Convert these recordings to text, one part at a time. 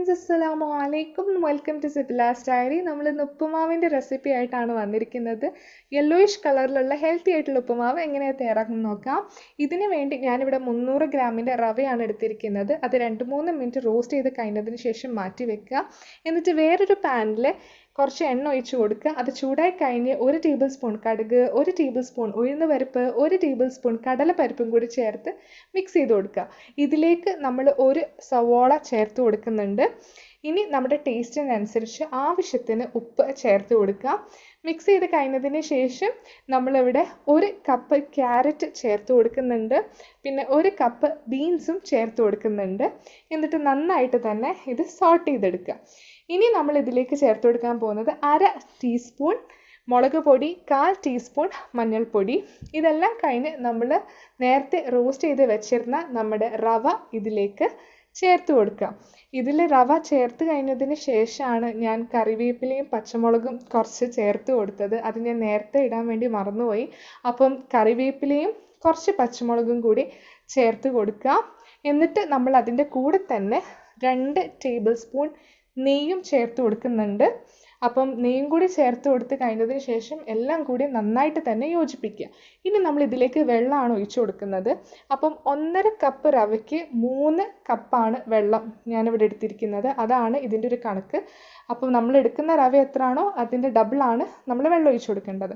friends, assalamu alaikum. Welcome to Sabila's Diary. നമ്മൾ ഇന്ന് ഉപ്പുമാവിന്റെ recipe ആയിട്ടാണ് വന്നിരിക്കുന്നത്. യെല്ലോയിഷ് കളറിലുള്ള ഹെൽത്തി ആയിട്ടുള്ള ഉപ്പുമാവ് എങ്ങനെയാണ് തയ്യാറാക്കുന്നത് നോക്കാം. ഇതിനു വേണ്ടി ഞാനിവിടെ 300 ഗ്രാമിന്റെ റവയാണ് എടുത്തിരിക്കുന്നത്. അത് 2-3 മിനിറ്റ് റോസ്റ്റ് ചെയ്ത് കഴിഞ്ഞതിന് ശേഷം മാറ്റി വെക്കുക. എന്നിട്ട് വേറൊരു പാനിൽ കുറച്ച് എണ്ണ ഒഴിച്ച് കൊടുക്കുക. അത് ചൂടായി കഴിഞ്ഞ് 1 ടേബിൾ സ്പൂൺ കടുക്, 1 ടേബിൾ സ്പൂൺ ഉഴുന്നുപരിപ്പ്, 1 ടേബിൾ സ്പൂൺ കടലപ്പരിപ്പും കൂടി ചേർത്ത് മിക്സ് ചെയ്ത് കൊടുക്കുക. ഇതിലേക്ക് നമ്മൾ 1 സവോള ചേർത്ത് കൊടുക്കുന്നുണ്ട്. ഇനി നമ്മുടെ ടേസ്റ്റിനനുസരിച്ച് ആവശ്യത്തിന് ഉപ്പ് ചേർത്ത് കൊടുക്കുക. മിക്സ് ചെയ്ത് കഴിഞ്ഞതിന് ശേഷം നമ്മളിവിടെ 1 കപ്പ് ക്യാരറ്റ് ചേർത്ത് കൊടുക്കുന്നുണ്ട്. പിന്നെ 1 കപ്പ് ബീൻസും ചേർത്ത് കൊടുക്കുന്നുണ്ട്. എന്നിട്ട് നന്നായിട്ട് തന്നെ ഇത് സോട്ട് ചെയ്തെടുക്കുക. ഇനി നമ്മൾ ഇതിലേക്ക് ചേർത്ത് കൊടുക്കാൻ പോകുന്നത് 1/2 ടീസ്പൂൺ മുളക് പൊടി, 1/4 ടീസ്പൂൺ മഞ്ഞൾപ്പൊടി. ഇതെല്ലാം കഴിഞ്ഞ് നമ്മൾ നേരത്തെ റോസ്റ്റ് ചെയ്ത് വെച്ചിരുന്ന നമ്മുടെ റവ ഇതിലേക്ക് ചേർത്ത് കൊടുക്കുക. ഇതിൽ റവ ചേർത്ത് കഴിഞ്ഞതിന് ശേഷമാണ് ഞാൻ കറിവേപ്പിലയും പച്ചമുളകും കുറച്ച് ചേർത്ത് കൊടുത്തത്. അത് ഞാൻ നേരത്തെ ഇടാൻ വേണ്ടി മറന്നുപോയി. അപ്പം കറിവേപ്പിലയും കുറച്ച് പച്ചമുളകും കൂടി ചേർത്ത് കൊടുക്കുക. എന്നിട്ട് നമ്മൾ അതിൻ്റെ കൂടെ തന്നെ 2 ടേബിൾ സ്പൂൺ നെയ്യും ചേർത്ത് കൊടുക്കുന്നുണ്ട്. അപ്പം നെയ്യും കൂടി ചേർത്ത് കൊടുത്ത് കഴിഞ്ഞതിന് ശേഷം എല്ലാം കൂടി നന്നായിട്ട് തന്നെ യോജിപ്പിക്കുക. ഇനി നമ്മൾ ഇതിലേക്ക് വെള്ളമാണ് ഒഴിച്ചു കൊടുക്കുന്നത്. അപ്പം 1.5 കപ്പ് റവയ്ക്ക് 3 കപ്പാണ് വെള്ളം ഞാനിവിടെ എടുത്തിരിക്കുന്നത്. അതാണ് ഇതിൻ്റെ ഒരു കണക്ക്. അപ്പം നമ്മൾ എടുക്കുന്ന റവ എത്രയാണോ അതിൻ്റെ ഡബിളാണ് നമ്മൾ വെള്ളം ഒഴിച്ചു കൊടുക്കേണ്ടത്.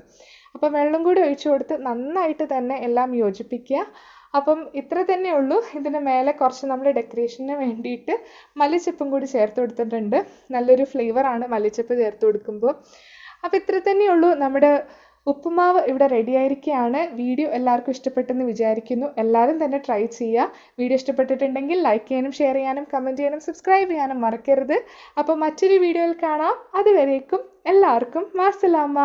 അപ്പം വെള്ളം കൂടി ഒഴിച്ചു കൊടുത്ത് നന്നായിട്ട് തന്നെ എല്ലാം യോജിപ്പിക്കുക. അപ്പം ഇത്ര തന്നെ ഉള്ളൂ. ഇതിന് മേലെ കുറച്ച് നമ്മൾ ഡെക്കറേഷന് വേണ്ടിയിട്ട് മല്ലിച്ചപ്പും കൂടി ചേർത്ത് കൊടുത്തിട്ടുണ്ട്. നല്ലൊരു ഫ്ലേവറാണ് മല്ലിച്ചപ്പ് ചേർത്ത് കൊടുക്കുമ്പോൾ. അപ്പോൾ ഇത്ര തന്നെയുള്ളൂ. നമ്മുടെ ഉപ്പുമാവ് ഇവിടെ റെഡി ആയിരിക്കുകയാണ്. വീഡിയോ എല്ലാവർക്കും ഇഷ്ടപ്പെട്ടെന്ന് വിചാരിക്കുന്നു. എല്ലാവരും തന്നെ ട്രൈ ചെയ്യുക. വീഡിയോ ഇഷ്ടപ്പെട്ടിട്ടുണ്ടെങ്കിൽ ലൈക്ക് ചെയ്യാനും ഷെയർ ചെയ്യാനും കമൻറ്റ് ചെയ്യാനും സബ്സ്ക്രൈബ് ചെയ്യാനും മറക്കരുത്. അപ്പോൾ മറ്റൊരു വീഡിയോയിൽ കാണാം. അതുവരേക്കും എല്ലാവർക്കും മാസലാമ.